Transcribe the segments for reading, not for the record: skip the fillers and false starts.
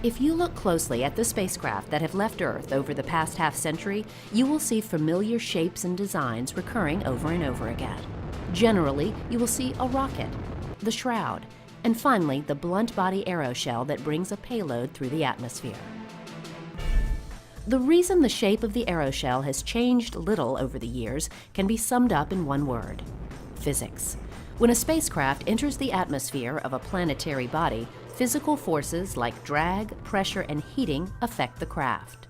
If you look closely at the spacecraft that have left Earth over the past half-century, you will see familiar shapes and designs recurring over and over again. Generally, you will see a rocket, the shroud, and finally the blunt body aeroshell that brings a payload through the atmosphere. The reason the shape of the aeroshell has changed little over the years can be summed up in one word: physics. When a spacecraft enters the atmosphere of a planetary body, physical forces like drag, pressure, and heating affect the craft.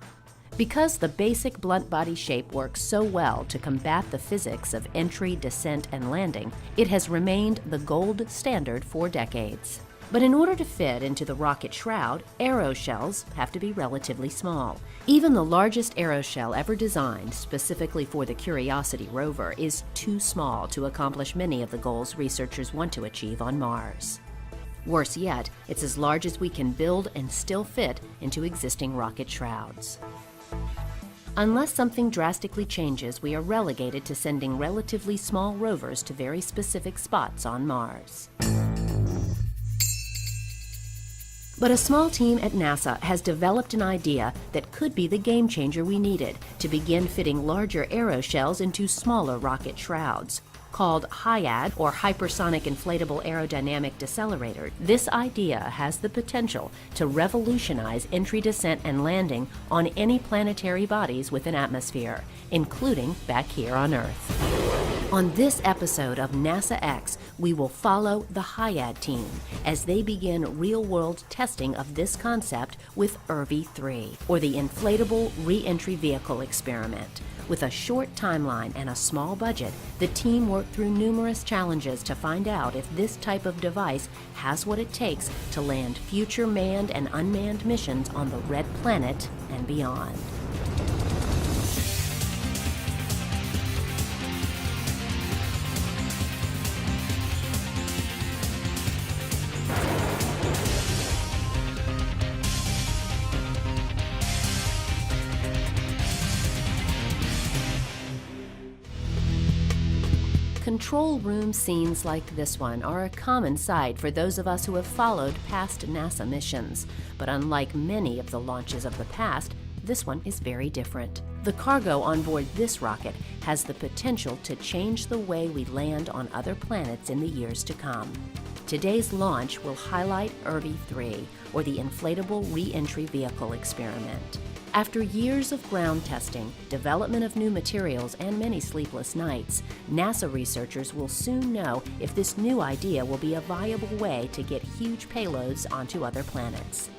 Because the basic blunt body shape works so well to combat the physics of entry, descent, and landing, it has remained the gold standard for decades. But in order to fit into the rocket shroud, aeroshells have to be relatively small. Even the largest aeroshell ever designed specifically for the Curiosity rover is too small to accomplish many of the goals researchers want to achieve on Mars. Worse yet, it's as large as we can build and still fit into existing rocket shrouds. Unless something drastically changes, we are relegated to sending relatively small rovers to very specific spots on Mars. But a small team at NASA has developed an idea that could be the game changer we needed to begin fitting larger aeroshells into smaller rocket shrouds. Called HIAD, or Hypersonic Inflatable Aerodynamic Decelerator, this idea has the potential to revolutionize entry, descent, and landing on any planetary bodies with an atmosphere, including back here on Earth. On this episode of NASA X, we will follow the HIAD team as they begin real-world testing of this concept with IRVE-3, or the Inflatable Reentry Vehicle Experiment. With a short timeline and a small budget, the team worked through numerous challenges to find out if this type of device has what it takes to land future manned and unmanned missions on the Red Planet and beyond. Control room scenes like this one are a common sight for those of us who have followed past NASA missions. But unlike many of the launches of the past, this one is very different. The cargo on board this rocket has the potential to change the way we land on other planets in the years to come. Today's launch will highlight IRVE-3, or the Inflatable Reentry Vehicle Experiment. After years of ground testing, development of new materials, and many sleepless nights, NASA researchers will soon know if this new idea will be a viable way to get huge payloads onto other planets.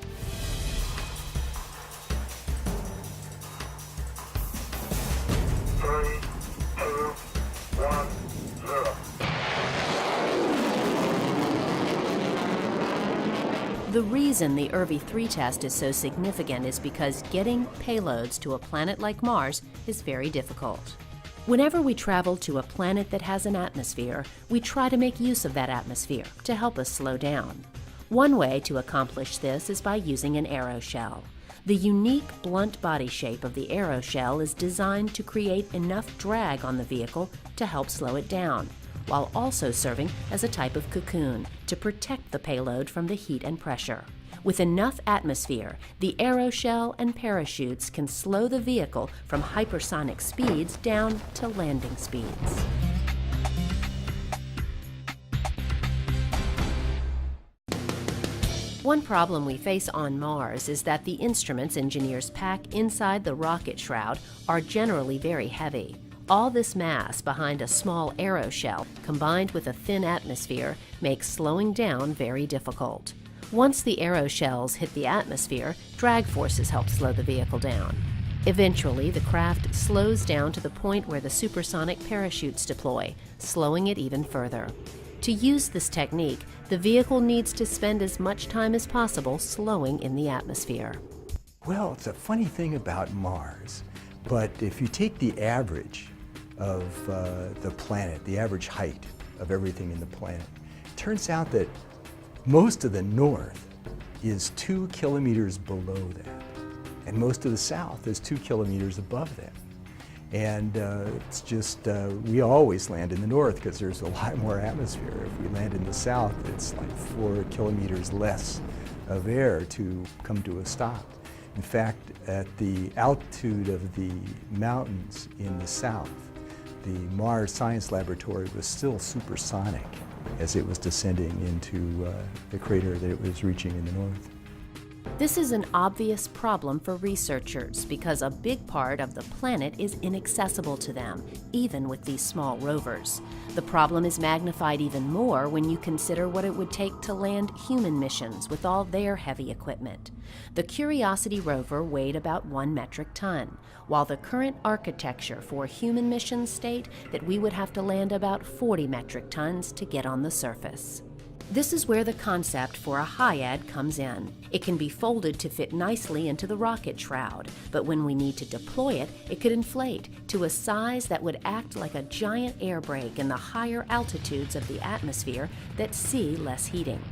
The reason the IRVE-3 test is so significant is because getting payloads to a planet like Mars is very difficult. Whenever we travel to a planet that has an atmosphere, we try to make use of that atmosphere to help us slow down. One way to accomplish this is by using an aeroshell. The unique blunt body shape of the aeroshell is designed to create enough drag on the vehicle to help slow it down, while also serving as a type of cocoon to protect the payload from the heat and pressure. With enough atmosphere, the aeroshell and parachutes can slow the vehicle from hypersonic speeds down to landing speeds. One problem we face on Mars is that the instruments engineers pack inside the rocket shroud are generally very heavy. All this mass behind a small aeroshell, combined with a thin atmosphere, makes slowing down very difficult. Once the aeroshells hit the atmosphere, drag forces help slow the vehicle down. Eventually, the craft slows down to the point where the supersonic parachutes deploy, slowing it even further. To use this technique, the vehicle needs to spend as much time as possible slowing in the atmosphere. Well, it's a funny thing about Mars, but if you take the average of the planet, the average height of everything in the planet, it turns out that most of the north is 2 kilometers below that, and most of the south is 2 kilometers above that. And it's just, we always land in the north because there's a lot more atmosphere. If we land in the south, it's like 4 kilometers less of air to come to a stop. In fact, at the altitude of the mountains in the south, the Mars Science Laboratory was still supersonic as it was descending into the crater that it was reaching in the north. This is an obvious problem for researchers because a big part of the planet is inaccessible to them, even with these small rovers. The problem is magnified even more when you consider what it would take to land human missions with all their heavy equipment. The Curiosity rover weighed about 1 metric ton, while the current architecture for human missions state that we would have to land about 40 metric tons to get on the surface. This is where the concept for a HIAD comes in. It can be folded to fit nicely into the rocket shroud, but when we need to deploy it, it could inflate to a size that would act like a giant air brake in the higher altitudes of the atmosphere that see less heating.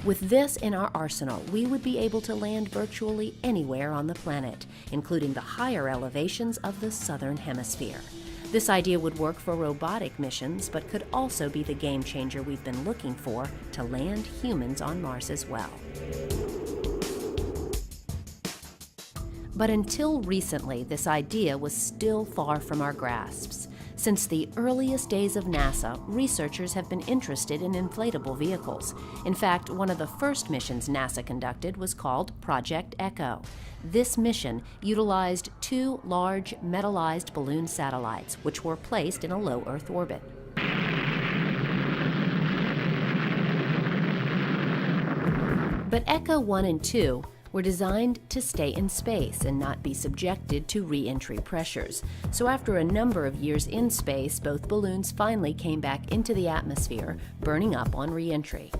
With this in our arsenal, we would be able to land virtually anywhere on the planet, including the higher elevations of the southern hemisphere. This idea would work for robotic missions, but could also be the game changer we've been looking for to land humans on Mars as well. But until recently, this idea was still far from our grasps. Since the earliest days of NASA, researchers have been interested in inflatable vehicles. In fact, one of the first missions NASA conducted was called Project Echo. This mission utilized 2 large metallized balloon satellites, which were placed in a low Earth orbit. But Echo 1 and 2 were designed to stay in space and not be subjected to re-entry pressures. So after a number of years in space, both balloons finally came back into the atmosphere, burning up on re-entry.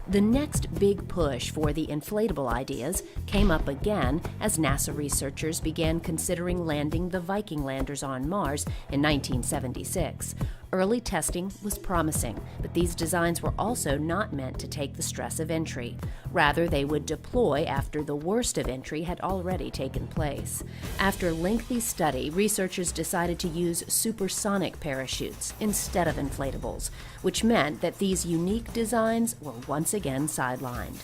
The next big push for the inflatable ideas came up again as NASA researchers began considering landing the Viking landers on Mars in 1976. Early testing was promising, but these designs were also not meant to take the stress of entry. Rather, they would deploy after the worst of entry had already taken place. After lengthy study, researchers decided to use supersonic parachutes instead of inflatables, which meant that these unique designs were once again sidelined.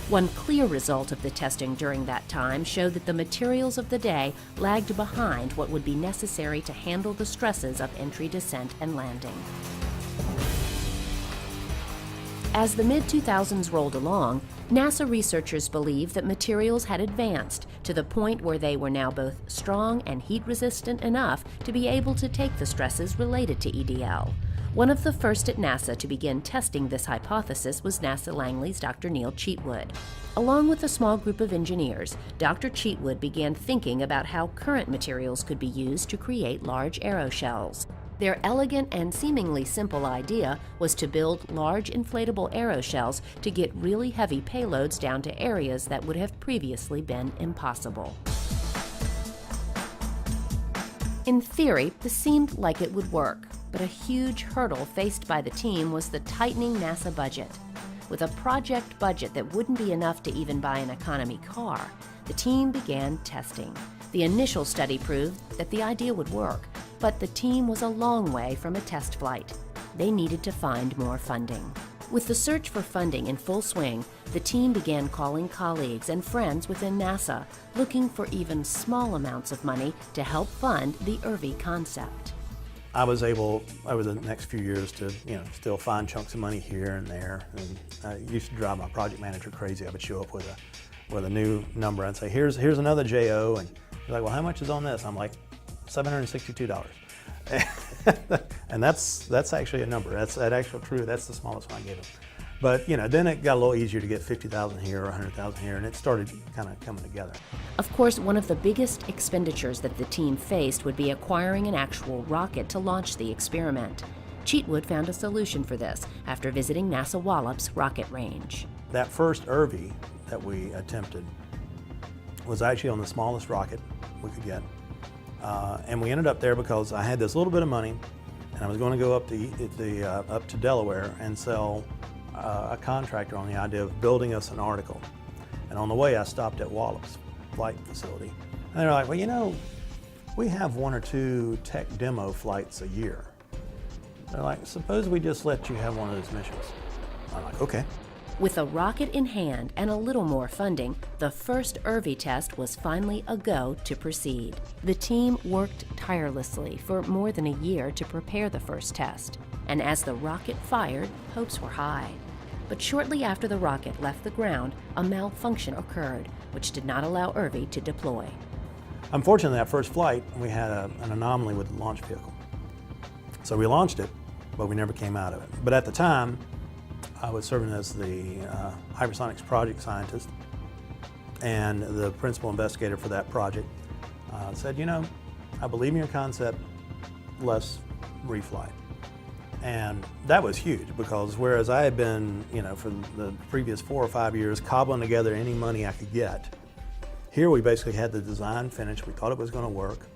One clear result of the testing during that time showed that the materials of the day lagged behind what would be necessary to handle the stresses of entry, descent, and landing. As the mid-2000s rolled along, NASA researchers believed that materials had advanced to the point where they were now both strong and heat-resistant enough to be able to take the stresses related to EDL. One of the first at NASA to begin testing this hypothesis was NASA Langley's Dr. Neil Cheatwood. Along with a small group of engineers, Dr. Cheatwood began thinking about how current materials could be used to create large aeroshells. Their elegant and seemingly simple idea was to build large inflatable aeroshells to get really heavy payloads down to areas that would have previously been impossible. In theory, this seemed like it would work, but a huge hurdle faced by the team was the tightening NASA budget. With a project budget that wouldn't be enough to even buy an economy car, the team began testing. The initial study proved that the idea would work, but the team was a long way from a test flight. They needed to find more funding. With the search for funding in full swing, the team began calling colleagues and friends within NASA, looking for even small amounts of money to help fund the IRVE concept. I was able, over the next few years, to still find chunks of money here and there. And I used to drive my project manager crazy. I would show up with a new number and say, here's another JO, and he's like, well, how much is on this? I'm like, $762. And that's actually a number. That's actually true. That's the smallest one I gave him. But then it got a little easier to get 50,000 here or 100,000 here, and it started kind of coming together. Of course, one of the biggest expenditures that the team faced would be acquiring an actual rocket to launch the experiment. Cheatwood found a solution for this after visiting NASA Wallops rocket range. That first IRVE that we attempted was actually on the smallest rocket we could get. And we ended up there because I had this little bit of money, and I was going to go up to Delaware and sell a contractor on the idea of building us an article. And on the way, I stopped at Wallops flight facility. And they're like, well, we have 1 or 2 tech demo flights a year. They're like, suppose we just let you have one of those missions. I'm like, okay. With a rocket in hand and a little more funding, the first IRVE test was finally a go to proceed. The team worked tirelessly for more than a year to prepare the first test, and as the rocket fired, hopes were high. But shortly after the rocket left the ground, a malfunction occurred, which did not allow IRVE to deploy. Unfortunately, that first flight, we had an anomaly with the launch vehicle. So we launched it, but we never came out of it. But at the time, I was serving as the hypersonics project scientist, and the principal investigator for that project said, you know, I believe in your concept, let's refly. And that was huge, because whereas I had been, you know, for the previous 4 or 5 years cobbling together any money I could get, here we basically had the design finished, we thought it was going to work,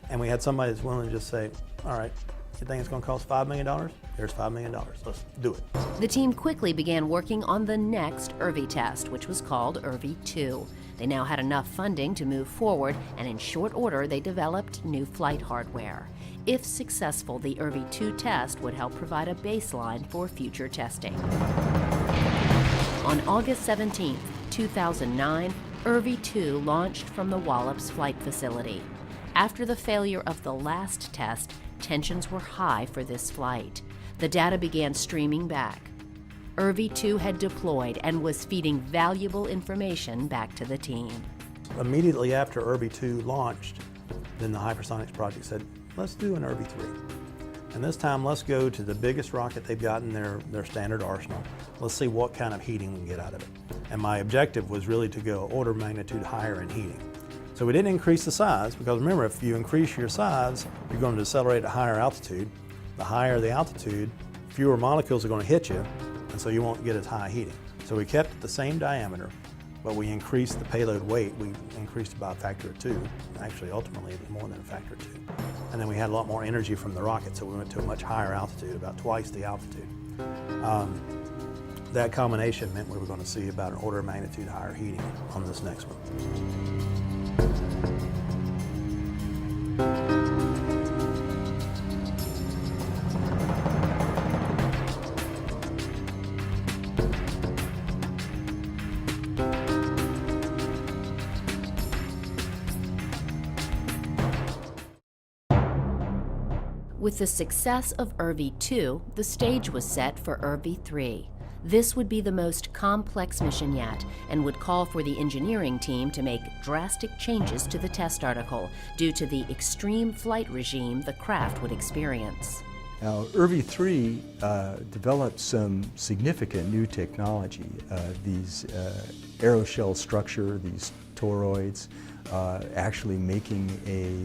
and we had somebody that's willing to just say, all right, you think it's going to cost $5 million? Here's $5 million, let's do it. The team quickly began working on the next IRVE test, which was called IRVE-2. They now had enough funding to move forward, and in short order they developed new flight hardware. If successful, the IRVE-2 test would help provide a baseline for future testing. On August 17, 2009, IRVE-2 launched from the Wallops Flight Facility. After the failure of the last test, tensions were high for this flight. The data began streaming back. IRVE-2 had deployed and was feeding valuable information back to the team. Immediately after IRVE-2 launched, then the hypersonics project said, let's do an IRVE-3. And this time, let's go to the biggest rocket they've got in their standard arsenal. Let's see what kind of heating we can get out of it. And my objective was really to go order of magnitude higher in heating. So we didn't increase the size, because remember, if you increase your size, you're going to decelerate at higher altitude. The higher the altitude, fewer molecules are going to hit you, and so you won't get as high heating. So we kept it the same diameter, but we increased the payload weight. We increased it by a factor of 2. Actually, ultimately, it was more than a factor of 2. And then we had a lot more energy from the rocket, so we went to a much higher altitude, about twice the altitude. That combination meant we were going to see about an order of magnitude higher heating on this next one. With the success of IRVE-2, the stage was set for IRVE-3. This would be the most complex mission yet, and would call for the engineering team to make drastic changes to the test article due to the extreme flight regime the craft would experience. Now, IRVE-3 developed some significant new technology. These aeroshell structure, these toroids, actually making a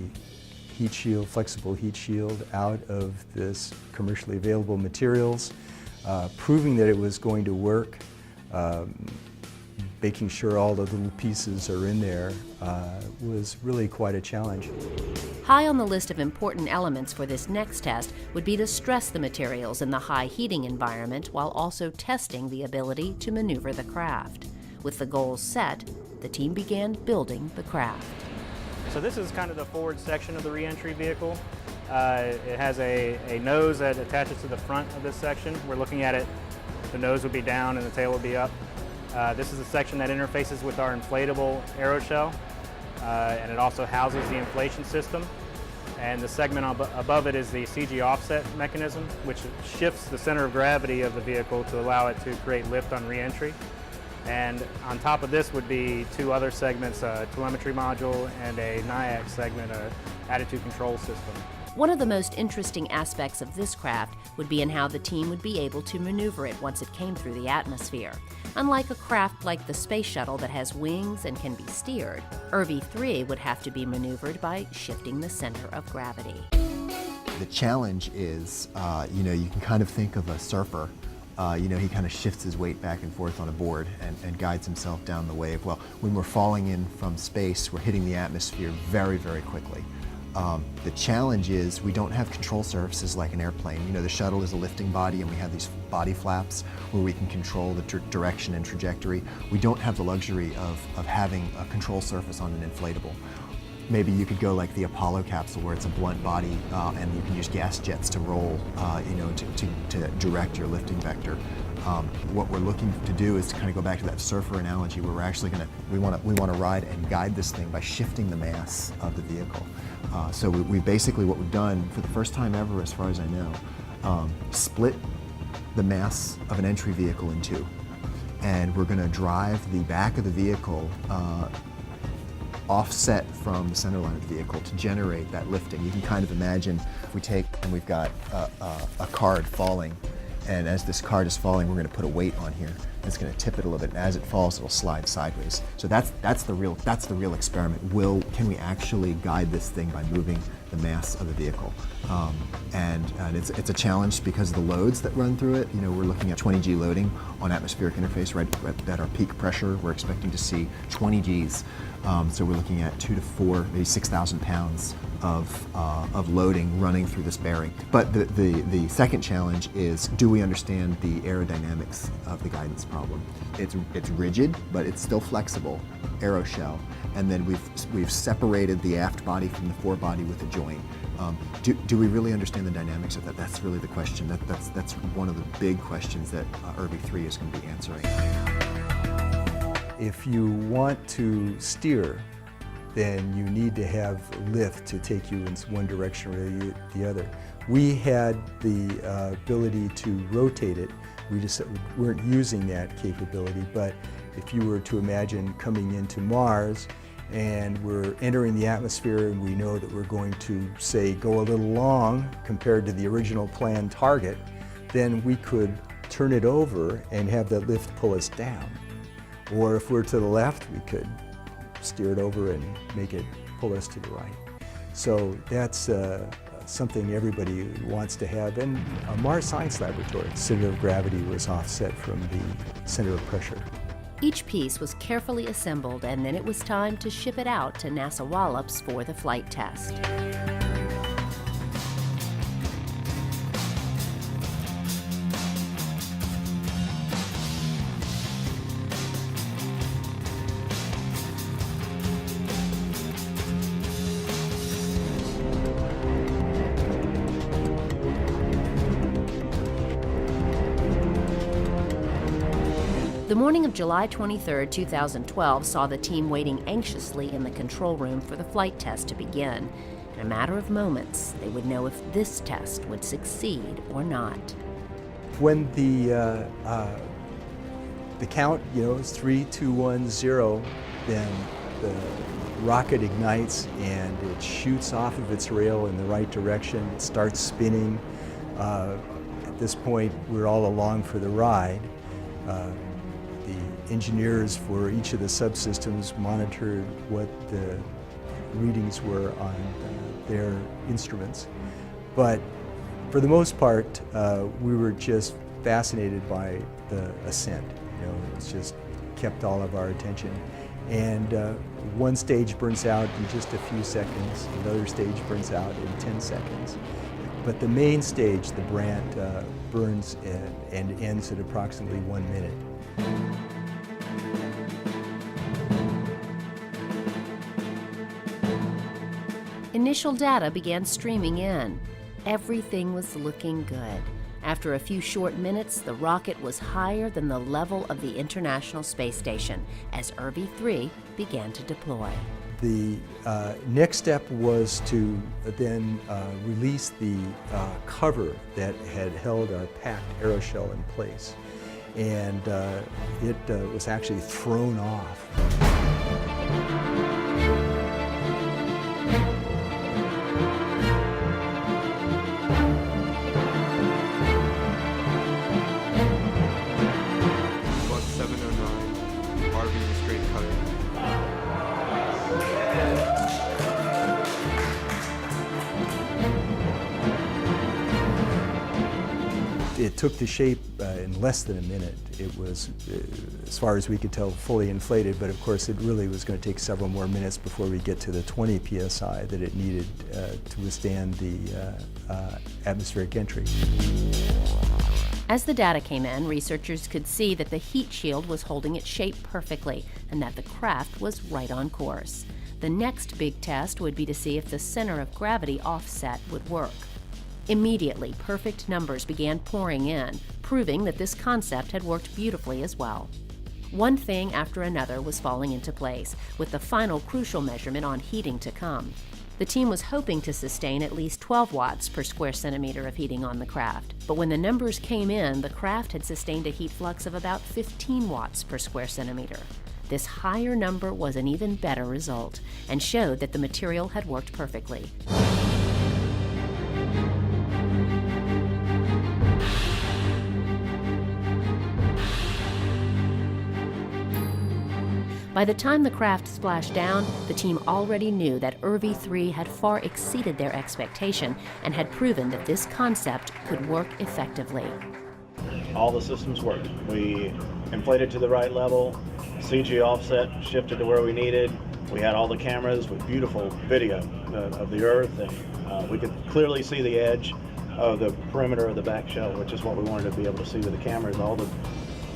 heat shield, flexible heat shield out of this commercially available materials, proving that it was going to work, making sure all the little pieces are in there was really quite a challenge. High on the list of important elements for this next test would be to stress the materials in the high heating environment while also testing the ability to maneuver the craft. With the goals set, the team began building the craft. So this is kind of the forward section of the reentry vehicle. It has a nose that attaches to the front of this section. We're looking at it, the nose would be down and the tail would be up. This is a section that interfaces with our inflatable aeroshell, and it also houses the inflation system. And the segment above it is the CG offset mechanism, which shifts the center of gravity of the vehicle to allow it to create lift on reentry. And on top of this would be 2 other segments, a telemetry module and a NIAC segment, an attitude control system. One of the most interesting aspects of this craft would be in how the team would be able to maneuver it once it came through the atmosphere. Unlike a craft like the space shuttle that has wings and can be steered, IRVE-3 would have to be maneuvered by shifting the center of gravity. The challenge is, you can kind of think of a surfer. He kind of shifts his weight back and forth on a board and guides himself down the wave. Well, when we're falling in from space, we're hitting the atmosphere very, very quickly. The challenge is we don't have control surfaces like an airplane. The shuttle is a lifting body and we have these body flaps where we can control the direction and trajectory. We don't have the luxury of having a control surface on an inflatable. maybe you could go like the Apollo capsule where it's a blunt body and you can use gas jets to roll, to direct your lifting vector. What we're looking to do is to kind of go back to that surfer analogy where we're actually we want to ride and guide this thing by shifting the mass of the vehicle. So we basically, what we've done for the first time ever, as far as I know, split the mass of an entry vehicle in two. And we're going to drive the back of the vehicle offset from the center line of the vehicle to generate that lifting. You can kind of imagine if we take and we've got a card falling, and as this card is falling, we're going to put a weight on here. And it's going to tip it a little bit, and as it falls, it'll slide sideways. So that's the real experiment. Can we actually guide this thing by moving the mass of the vehicle? And it's a challenge because of the loads that run through it. We're looking at 20 G loading on atmospheric interface right at our peak pressure. We're expecting to see 20 Gs. So we're looking at 2 to 4, maybe 6,000 pounds of loading running through this bearing. But the second challenge is, do we understand the aerodynamics of the guidance problem? It's rigid, but it's still flexible, aeroshell. And then we've separated the aft body from the forebody with a joint. Do we really understand the dynamics of that? That's really the question. That's one of the big questions that IRVE 3 is going to be answering. If you want to steer, then you need to have lift to take you in one direction or the other. We had the ability to rotate it. We just weren't using that capability, but if you were to imagine coming into Mars and we're entering the atmosphere and we know that we're going to, say, go a little long compared to the original planned target, then we could turn it over and have that lift pull us down. Or if we're to the left, we could steer it over and make it pull us to the right. So that's something everybody wants to have. And a Mars Science Laboratory, center of gravity was offset from the center of pressure. Each piece was carefully assembled, and then it was time to ship it out to NASA Wallops for the flight test. The morning of July 23, 2012 saw the team waiting anxiously in the control room for the flight test to begin. In a matter of moments, they would know if this test would succeed or not. When the count, is 3, 2, 1, 0, then the rocket ignites and it shoots off of its rail in the right direction. It starts spinning. At this point, we're all along for the ride. The engineers for each of the subsystems monitored what the readings were on their instruments. But for the most part, we were just fascinated by the ascent. It's just kept all of our attention. And one stage burns out in just a few seconds, another stage burns out in 10 seconds. But the main stage, the Brant, burns and ends at approximately 1 minute. Initial data began streaming in. Everything was looking good. After a few short minutes, the rocket was higher than the level of the International Space Station as IRVE 3 began to deploy. The next step was to then release the cover that had held our packed aeroshell in place. And it was actually thrown off. About 7:09, IRVE straight cutting. It took the shape in less than a minute. It was, as far as we could tell, fully inflated, but of course it really was going to take several more minutes before we get to the 20 psi that it needed to withstand the atmospheric entry. As the data came in, researchers could see that the heat shield was holding its shape perfectly and that the craft was right on course. The next big test would be to see if the center of gravity offset would work. Immediately, perfect numbers began pouring in, proving that this concept had worked beautifully as well. One thing after another was falling into place, with the final crucial measurement on heating to come. The team was hoping to sustain at least 12 watts per square centimeter of heating on the craft, but when the numbers came in, the craft had sustained a heat flux of about 15 watts per square centimeter. This higher number was an even better result, and showed that the material had worked perfectly. By the time the craft splashed down, the team already knew that IRVE 3 had far exceeded their expectation and had proven that this concept could work effectively. All the systems worked. We inflated to the right level, CG offset shifted to where we needed. We had all the cameras with beautiful video of the Earth, and we could clearly see the edge of the perimeter of the back shell, which is what we wanted to be able to see with the cameras. All the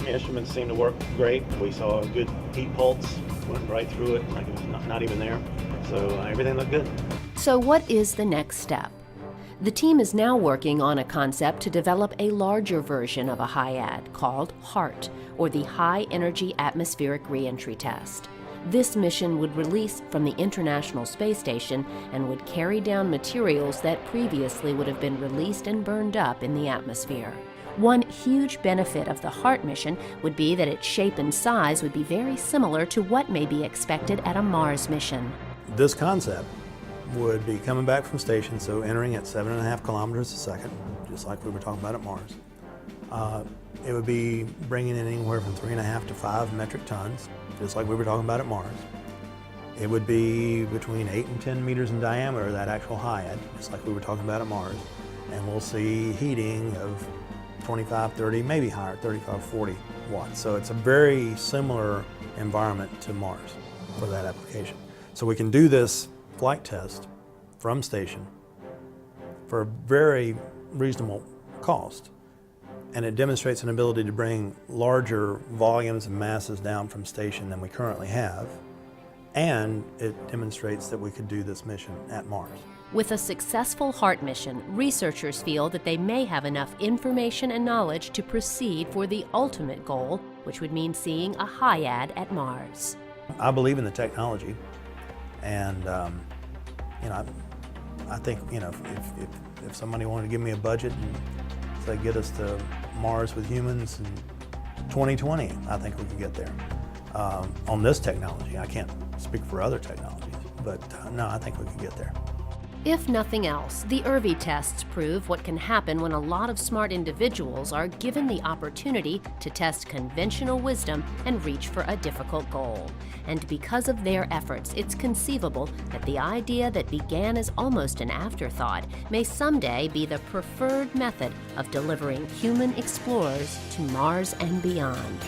instruments seemed to work great. We saw a good heat pulse, went right through it like it was not even there. So everything looked good. So what is the next step? The team is now working on a concept to develop a larger version of a HIAD called HART, or the High Energy Atmospheric Reentry Test. This mission would release from the International Space Station and would carry down materials that previously would have been released and burned up in the atmosphere. One huge benefit of the HART mission would be that its shape and size would be very similar to what may be expected at a Mars mission. This concept would be coming back from station, so entering at 7.5 kilometers a second, just like we were talking about at Mars. It would be bringing in anywhere from 3.5 to 5 metric tons, just like we were talking about at Mars. It would be between 8 and 10 meters in diameter, that actual HIAD, just like we were talking about at Mars. And we'll see heating of 25, 30, maybe higher, 35, 40 watts. So it's a very similar environment to Mars for that application. So we can do this flight test from station for a very reasonable cost. And it demonstrates an ability to bring larger volumes and masses down from station than we currently have. And it demonstrates that we could do this mission at Mars. With a successful HART mission, researchers feel that they may have enough information and knowledge to proceed for the ultimate goal, which would mean seeing a HIAD at Mars. I believe in the technology, and I think if somebody wanted to give me a budget and say get us to Mars with humans in 2020, I think we could get there. On this technology, I can't speak for other technologies, but no, I think we could get there. If nothing else, the IRVE tests prove what can happen when a lot of smart individuals are given the opportunity to test conventional wisdom and reach for a difficult goal. And because of their efforts, it's conceivable that the idea that began as almost an afterthought may someday be the preferred method of delivering human explorers to Mars and beyond.